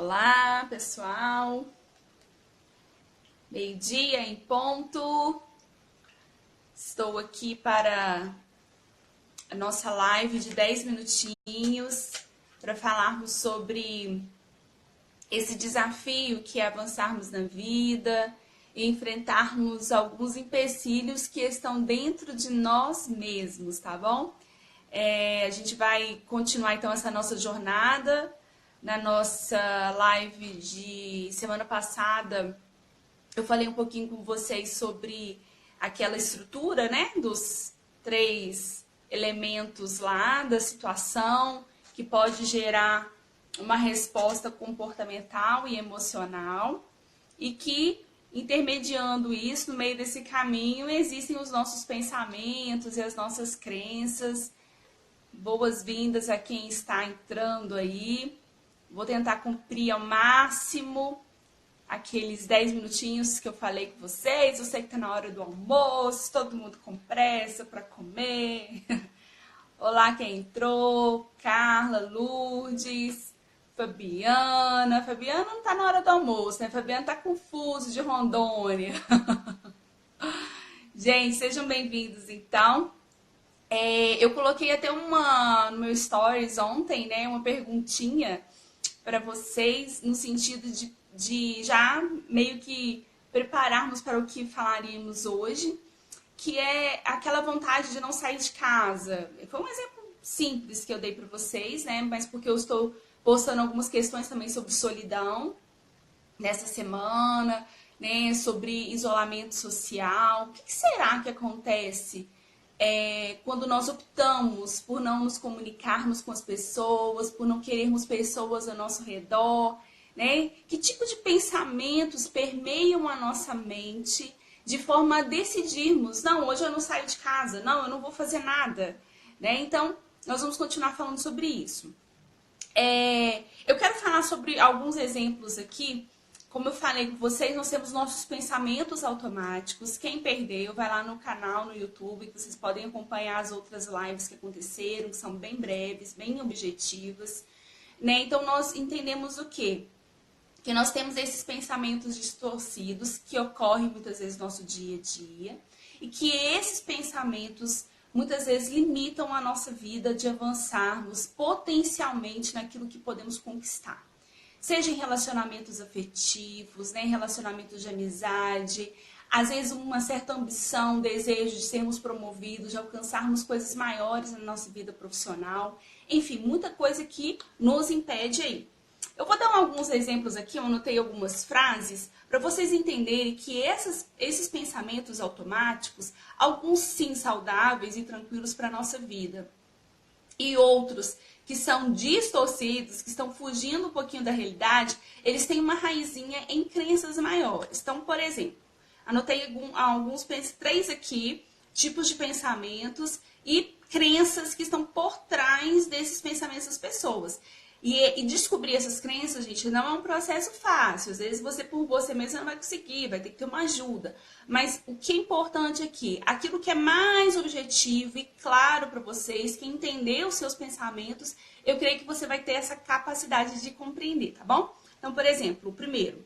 Olá, pessoal. Meio-dia em ponto. Estou aqui para a nossa live de 10 minutinhos para falarmos sobre esse desafio que é avançarmos na vida e enfrentarmos alguns empecilhos que estão dentro de nós mesmos, tá bom? A gente vai continuar então essa nossa jornada. Na nossa live de semana passada, eu falei um pouquinho com vocês sobre aquela estrutura, né, dos 3 elementos lá da situação que pode gerar uma resposta comportamental e emocional e que, intermediando isso, no meio desse caminho, existem os nossos pensamentos e as nossas crenças. Boas-vindas a quem está entrando aí. Vou tentar cumprir ao máximo aqueles 10 minutinhos que eu falei com vocês. Eu sei que tá na hora do almoço, todo mundo com pressa para comer. Olá quem entrou, Carla, Lourdes, Fabiana. Fabiana não tá na hora do almoço, né? Fabiana tá confusa de Rondônia. Gente, sejam bem-vindos então. Eu coloquei até no meu stories ontem, né, uma perguntinha para vocês, no sentido de já meio que prepararmos para o que falaríamos hoje, que é aquela vontade de não sair de casa. Foi um exemplo simples que eu dei para vocês, né? Mas porque eu estou postando algumas questões também sobre solidão nessa semana, né? Sobre isolamento social. O que será que acontece quando nós optamos por não nos comunicarmos com as pessoas, por não querermos pessoas ao nosso redor, né? Que tipo de pensamentos permeiam a nossa mente de forma a decidirmos, não, hoje eu não saio de casa, não, eu não vou fazer nada, né? Então, nós vamos continuar falando sobre isso. Eu quero falar sobre alguns exemplos aqui. Como eu falei com vocês, nós temos nossos pensamentos automáticos. Quem perdeu, vai lá no canal, no YouTube, que vocês podem acompanhar as outras lives que aconteceram, que são bem breves, bem objetivas, né? Então, nós entendemos o quê? Que nós temos esses pensamentos distorcidos que ocorrem muitas vezes no nosso dia a dia e que esses pensamentos muitas vezes limitam a nossa vida de avançarmos potencialmente naquilo que podemos conquistar. Seja em relacionamentos afetivos, né, em relacionamentos de amizade, às vezes uma certa ambição, desejo de sermos promovidos, de alcançarmos coisas maiores na nossa vida profissional. Enfim, muita coisa que nos impede aí. Eu vou dar alguns exemplos aqui, eu anotei algumas frases, para vocês entenderem que esses pensamentos automáticos, alguns sim saudáveis e tranquilos para a nossa vida, e outros que são distorcidos, que estão fugindo um pouquinho da realidade, eles têm uma raizinha em crenças maiores. Então, por exemplo, anotei alguns 3 aqui, tipos de pensamentos e crenças que estão por trás desses pensamentos das pessoas. E descobrir essas crenças, gente, não é um processo fácil. Às vezes você por você mesmo não vai conseguir, vai ter que ter uma ajuda. Mas o que é importante aqui, aquilo que é mais objetivo e claro para vocês, que entender os seus pensamentos, eu creio que você vai ter essa capacidade de compreender, tá bom? Então, por exemplo, o primeiro,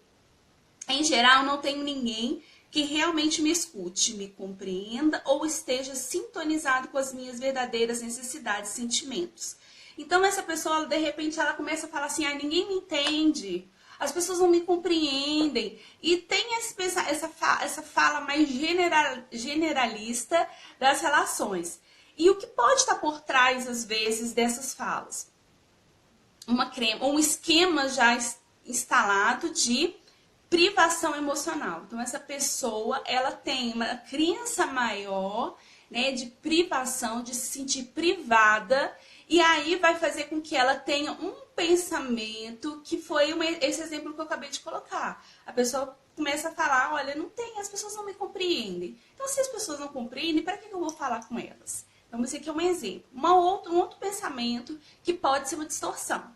em geral, não tenho ninguém que realmente me escute, me compreenda ou esteja sintonizado com as minhas verdadeiras necessidades e sentimentos. Então, essa pessoa, de repente, ela começa a falar assim, ninguém me entende, as pessoas não me compreendem. E tem essa fala mais generalista das relações. E o que pode estar por trás, às vezes, dessas falas? Um esquema já instalado de privação emocional. Então, essa pessoa, ela tem uma crença maior, né, de privação, de se sentir privada. E aí vai fazer com que ela tenha um pensamento que foi esse exemplo que eu acabei de colocar. A pessoa começa a falar, olha, não tem, as pessoas não me compreendem. Então, se as pessoas não compreendem, para que eu vou falar com elas? Então, esse aqui é um exemplo. Um outro pensamento que pode ser uma distorção.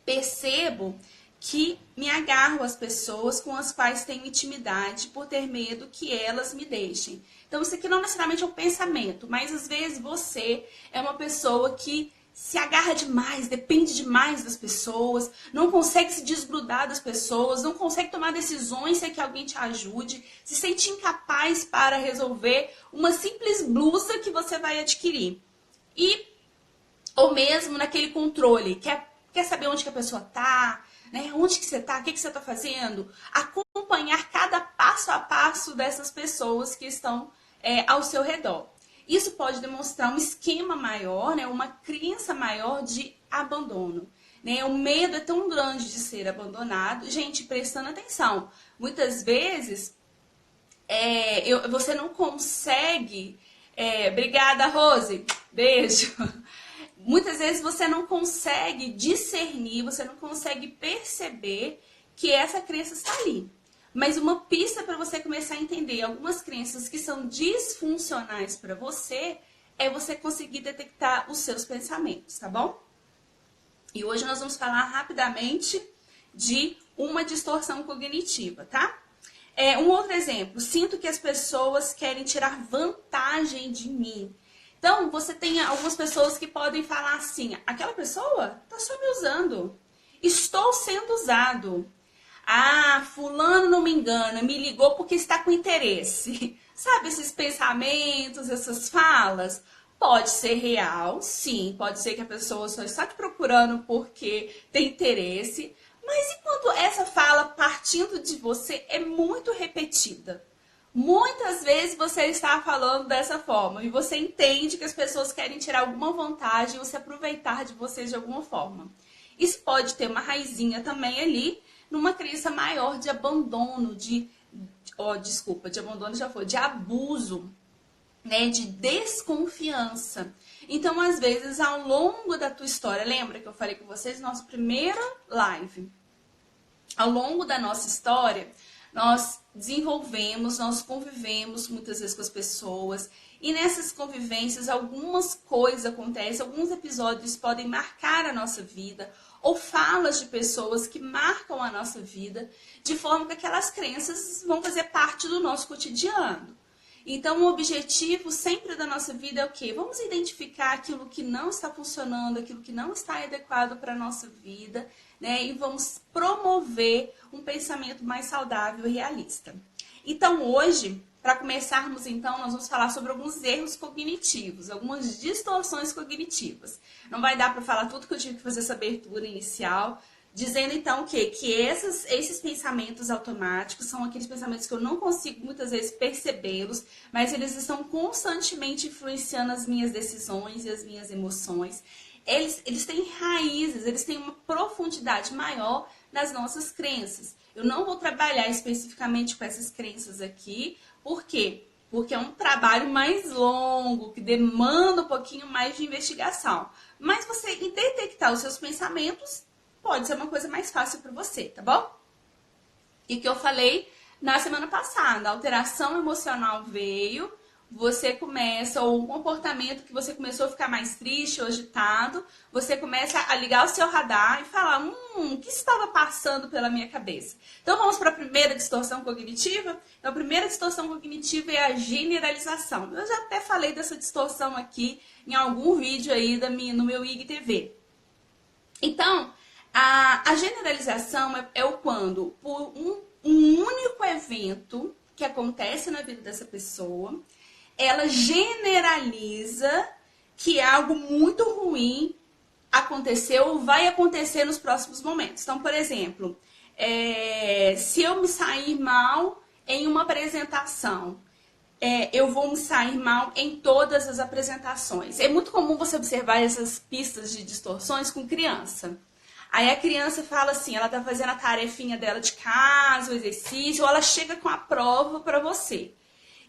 Percebo que me agarro às pessoas com as quais tenho intimidade por ter medo que elas me deixem. Então, isso aqui não necessariamente é um pensamento, mas às vezes você é uma pessoa que se agarra demais, depende demais das pessoas, não consegue se desgrudar das pessoas, não consegue tomar decisões sem que alguém te ajude, se sente incapaz para resolver uma simples blusa que você vai adquirir. Ou mesmo naquele controle, quer saber onde que a pessoa tá, né? Onde que você tá, o que você tá fazendo? Acompanhar cada passo a passo dessas pessoas que estão ao seu redor. Isso pode demonstrar um esquema maior, né? Uma crença maior de abandono. Né? O medo é tão grande de ser abandonado. Gente, prestando atenção, muitas vezes você não consegue... obrigada, Rose. Beijo. Muitas vezes você não consegue discernir, você não consegue perceber que essa crença está ali. Mas uma pista para você começar a entender algumas crenças que são disfuncionais para você é você conseguir detectar os seus pensamentos, tá bom? E hoje nós vamos falar rapidamente de uma distorção cognitiva, tá? Um outro exemplo, sinto que as pessoas querem tirar vantagem de mim. Então, você tem algumas pessoas que podem falar assim, aquela pessoa está só me usando, estou sendo usado. Ah, fulano não me engana, me ligou porque está com interesse. Sabe esses pensamentos, essas falas? Pode ser real, sim, pode ser que a pessoa só está te procurando porque tem interesse. Mas e quando essa fala partindo de você é muito repetida? Muitas vezes você está falando dessa forma e você entende que as pessoas querem tirar alguma vantagem ou se aproveitar de você de alguma forma. Isso pode ter uma raizinha também ali numa crença maior de abandono, de abandono já foi, de abuso, né, de desconfiança. Então, às vezes, ao longo da tua história, lembra que eu falei com vocês na nossa primeira live? Ao longo da nossa história, nós desenvolvemos, nós convivemos muitas vezes com as pessoas e nessas convivências algumas coisas acontecem, alguns episódios podem marcar a nossa vida ou falas de pessoas que marcam a nossa vida de forma que aquelas crenças vão fazer parte do nosso cotidiano. Então, o objetivo sempre da nossa vida é o quê? Vamos identificar aquilo que não está funcionando, aquilo que não está adequado para a nossa vida, né? E vamos promover um pensamento mais saudável e realista. Então, hoje, para começarmos, então, nós vamos falar sobre alguns erros cognitivos, algumas distorções cognitivas. Não vai dar para falar tudo que eu tive que fazer essa abertura inicial, dizendo então que esses pensamentos automáticos são aqueles pensamentos que eu não consigo muitas vezes percebê-los, mas eles estão constantemente influenciando as minhas decisões e as minhas emoções. Eles têm raízes, eles têm uma profundidade maior nas nossas crenças. Eu não vou trabalhar especificamente com essas crenças aqui, por quê? Porque é um trabalho mais longo, que demanda um pouquinho mais de investigação. Mas você detectar os seus pensamentos pode ser uma coisa mais fácil para você, tá bom? E o que eu falei na semana passada, a alteração emocional veio, você começa, ou um comportamento que você começou a ficar mais triste ou agitado, você começa a ligar o seu radar e falar, o que estava passando pela minha cabeça? Então vamos para a primeira distorção cognitiva? Então a primeira distorção cognitiva é a generalização. Eu já até falei dessa distorção aqui em algum vídeo aí no meu IGTV. Então, a generalização é o quando, por um único evento que acontece na vida dessa pessoa, ela generaliza que algo muito ruim aconteceu ou vai acontecer nos próximos momentos. Então, por exemplo, se eu me sair mal em uma apresentação, eu vou me sair mal em todas as apresentações. É muito comum você observar essas pistas de distorções com criança. Aí a criança fala assim, ela tá fazendo a tarefinha dela de casa, o exercício, ou ela chega com a prova para você.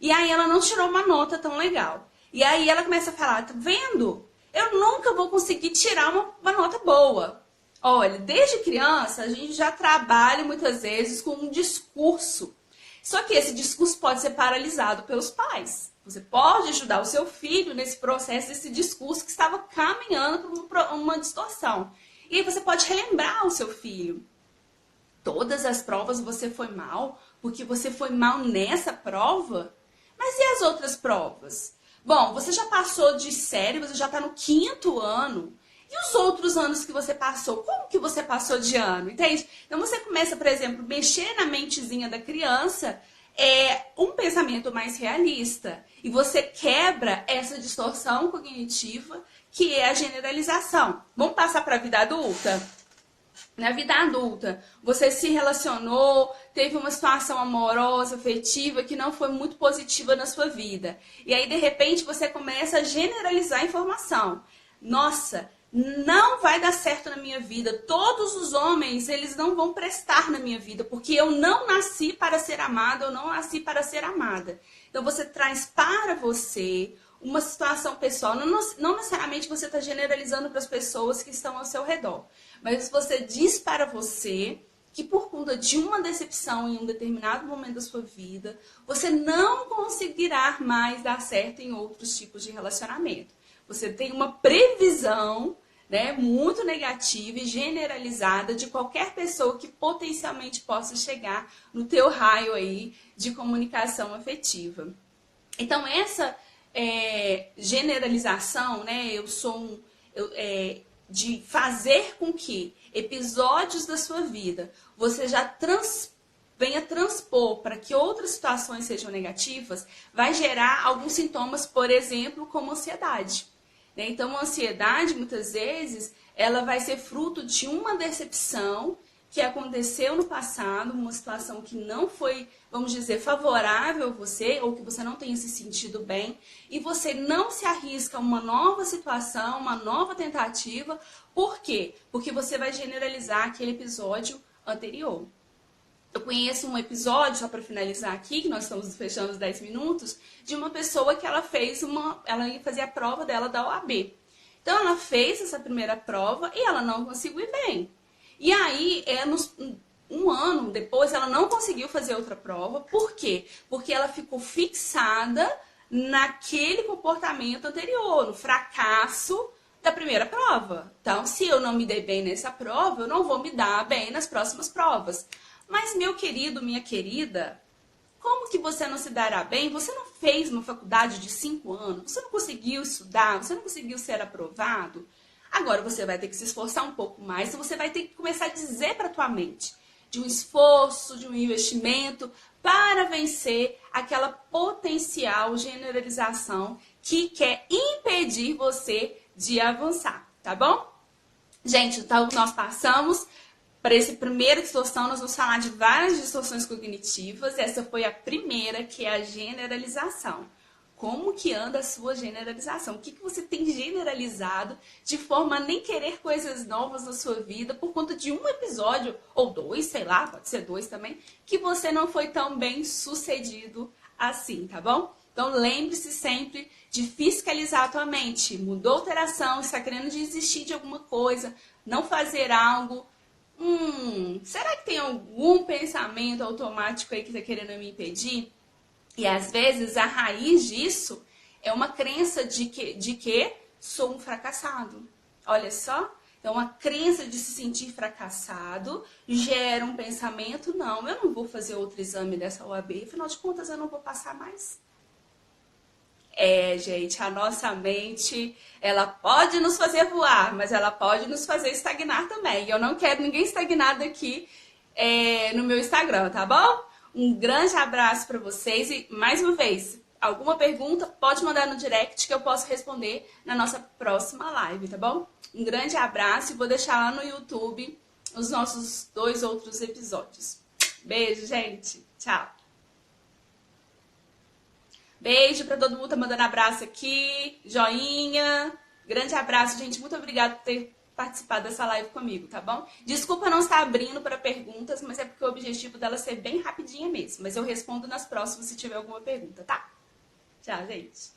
E aí ela não tirou uma nota tão legal. E aí ela começa a falar, tá vendo? Eu nunca vou conseguir tirar uma nota boa. Olha, desde criança a gente já trabalha muitas vezes com um discurso. Só que esse discurso pode ser paralisado pelos pais. Você pode ajudar o seu filho nesse processo, desse discurso que estava caminhando para uma distorção. E aí você pode relembrar o seu filho. Todas as provas você foi mal, porque você foi mal nessa prova? Mas e as outras provas? Bom, você já passou de série, você já está no 5º ano. E os outros anos que você passou? Como que você passou de ano? Entende? Então você começa, por exemplo, mexer na mentezinha da criança, um pensamento mais realista. E você quebra essa distorção cognitiva que é a generalização. Vamos passar para a vida adulta? Na vida adulta, você se relacionou, teve uma situação amorosa, afetiva, que não foi muito positiva na sua vida. E aí, de repente, você começa a generalizar a informação. Nossa, não vai dar certo na minha vida. Todos os homens, eles não vão prestar na minha vida, porque eu não nasci para ser amada, eu não nasci para ser amada. Então, você traz para você uma situação pessoal. Não necessariamente você está generalizando para as pessoas que estão ao seu redor. Mas você diz para você que por conta de uma decepção em um determinado momento da sua vida, você não conseguirá mais dar certo em outros tipos de relacionamento. Você tem uma previsão, né, muito negativa e generalizada de qualquer pessoa que potencialmente possa chegar no teu raio aí de comunicação afetiva. Então, essa generalização, né, de fazer com que episódios da sua vida você já venha transpor para que outras situações sejam negativas, vai gerar alguns sintomas, por exemplo, como ansiedade. Né? Então, a ansiedade, muitas vezes, ela vai ser fruto de uma decepção que aconteceu no passado, uma situação que não foi, vamos dizer, favorável a você, ou que você não tenha se sentido bem, e você não se arrisca a uma nova situação, uma nova tentativa. Por quê? Porque você vai generalizar aquele episódio anterior. Eu conheço um episódio, só para finalizar aqui, que nós estamos fechando os 10 minutos, de uma pessoa que ela ia fazer a prova dela da OAB. Então, ela fez essa primeira prova e ela não conseguiu ir bem. E aí, um ano depois, ela não conseguiu fazer outra prova. Por quê? Porque ela ficou fixada naquele comportamento anterior, no fracasso da primeira prova. Então, se eu não me dei bem nessa prova, eu não vou me dar bem nas próximas provas. Mas, meu querido, minha querida, como que você não se dará bem? Você não fez uma faculdade de 5 anos, você não conseguiu estudar, você não conseguiu ser aprovado. Agora você vai ter que se esforçar um pouco mais, você vai ter que começar a dizer para a tua mente de um esforço, de um investimento para vencer aquela potencial generalização que quer impedir você de avançar, tá bom? Gente, então nós passamos para esse primeiro distorção, nós vamos falar de várias distorções cognitivas. Essa foi a primeira, que é a generalização. Como que anda a sua generalização? O que você tem generalizado de forma a nem querer coisas novas na sua vida por conta de um episódio, ou 2, sei lá, pode ser 2 também, que você não foi tão bem sucedido assim, tá bom? Então lembre-se sempre de fiscalizar a tua mente. Mudou alteração, está querendo desistir de alguma coisa, não fazer algo. Será que tem algum pensamento automático aí que está querendo me impedir? E às vezes a raiz disso é uma crença de que sou um fracassado. Olha só. Então a crença de se sentir fracassado gera um pensamento, não, eu não vou fazer outro exame dessa OAB, afinal de contas eu não vou passar mais. Gente, a nossa mente, ela pode nos fazer voar, mas ela pode nos fazer estagnar também. E eu não quero ninguém estagnado aqui no meu Instagram, tá bom? Um grande abraço para vocês e, mais uma vez, alguma pergunta, pode mandar no direct que eu posso responder na nossa próxima live, tá bom? Um grande abraço e vou deixar lá no YouTube os nossos 2 outros episódios. Beijo, gente. Tchau. Beijo para todo mundo que tá mandando abraço aqui, joinha. Grande abraço, gente. Muito obrigada por ter participado dessa live comigo, tá bom? Desculpa não estar abrindo para perguntas, mas é porque o objetivo dela é ser bem rapidinha mesmo. Mas eu respondo nas próximas se tiver alguma pergunta, tá? Tchau, gente.